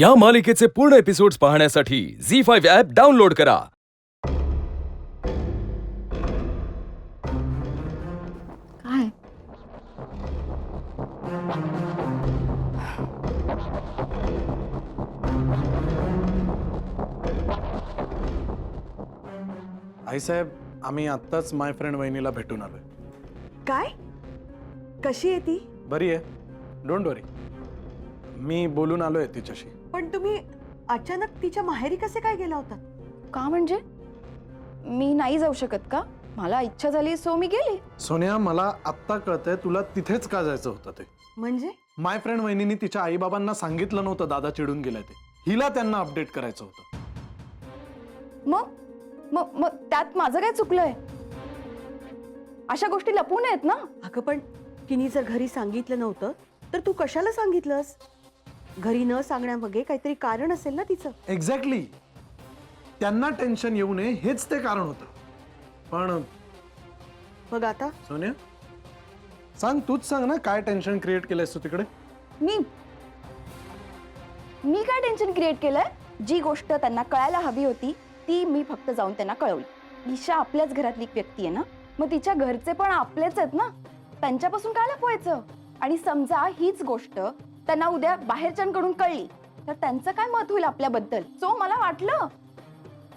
या मालिकेचे पूर्ण एपिसोड्स पाहण्यासाठी झी5 ॲप डाउनलोड करा। काय आईसाहेब, आम्ही आत्ताच माय फ्रेंड वहिनीला भेटून आलोय। काय कशी आहे ती? बरी आहे, डोंट वरी। मी बोलून आलोय तिच्याशी। पण तुम्ही अचानक तिच्या माहेरी कसे काय गेला होता? का म्हणजे मी नाही जाऊ शकत का? मला इच्छा झाली सो मी गेली। सोनिया, मला आत्ता कळतंय तुला तिथेच का जायचं होतं ते। म्हणजे माय फ्रेंड वहिनीने तिच्या आई बाबांना सांगितलं नव्हतं दादा चिडून गेलाय ते। हिला त्यांना अपडेट करायचं होतं। मग मग मग त्यात माझं काय चुकलंय? अशा गोष्टी लपवू नयेत ना। अगं पण तिने जर घरी सांगितलं नव्हतं तर तू कशाला सांगितलंस? घरी न सांगण्यामागे काहीतरी कारण असेल ना तिचं। एक्झॅक्टली, त्यांना टेन्शन येऊ नये हेच ते कारण होतं। पण मग आता सोनिया सांग, तूच सांग ना, काय टेन्शन क्रिएट केलंयस तू तिकडे? मी काय टेन्शन क्रिएट केलंय? जी गोष्ट त्यांना कळायला हवी होती ती मी फक्त जाऊन त्यांना कळवली। ईशा आपल्याच घरातली एक व्यक्ती आहे ना, मग तिच्या घरचे पण आपलेच आहेत ना, त्यांच्यापासून काय लपवायचं? आणि समजा हीच गोष्ट त्यांना उद्या बाहेरच्यांकडून कळली तर त्यांचं काय मत होईल आपल्याबद्दल? सो मला वाटलं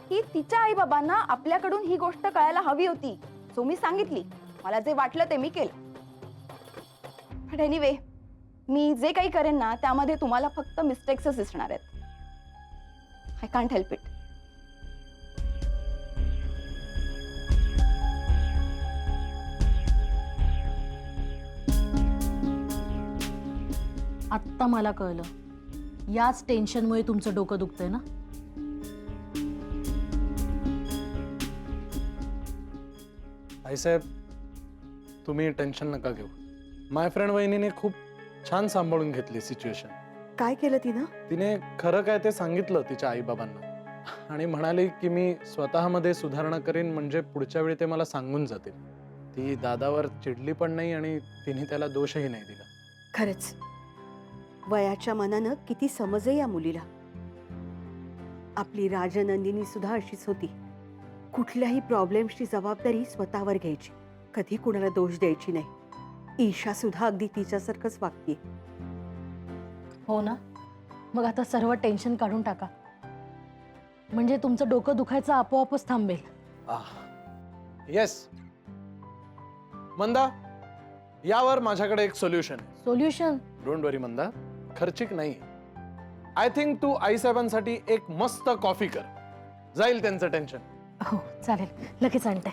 की तिच्या आई बाबांना आपल्याकडून ही गोष्ट कळायला हवी होती, सो मी सांगितली। मला जे वाटलं ते मी केलं। बट एनिवे, मी जे काही करेन ना त्यामध्ये तुम्हाला फक्त मिस्टेक्सच दिसणार आहेत। I can't help it. आत्ता मला कळलं, याच टेन्शनमुळे तुमचं डोकं दुखतंय ना। आईसाहेब, तुम्ही टेन्शन नका घेऊ। माय फ्रेंड वहिनीने खूप छान सांभाळून घेतली सिच्युएशन। काय केलं तिनं? तिने खरं काय ते सांगितलं तिच्या आई बाबांना आणि म्हणाली की मी स्वतःमध्ये सुधारणा करेन, म्हणजे पुढच्या वेळी ते मला सांगून जातील। ती दादावर चिडली पण नाही आणि तिने त्याला दोषही नाही दिला। खरंच वयाच्या मनानं किती समज आहे या मुलीला। आपली राजनंदिनी सुद्धा अशीच होती। कुठल्याही प्रॉब्लेम्सची जबाबदारी स्वतःवर घ्यायची, कधी कुणाला दोष द्यायची नाही। ईशा सुद्धा अगदी तिच्यासारखंच वागते। हो ना, मग आता सर्व टेन्शन काढून टाका, म्हणजे तुमचं डोकं दुखायचं आपोआपच थांबेल। येस मंदा, यावर माझ्याकडे एक सोल्युशन आहे। सोल्युशन? डोंट वरी मंदा, खर्चिक नाही। आय थिंक तू आईसाहेबांसाठी एक मस्त कॉफी कर, जाईल त्यांचं टेन्शन। हो चालेल, लगेच आणते।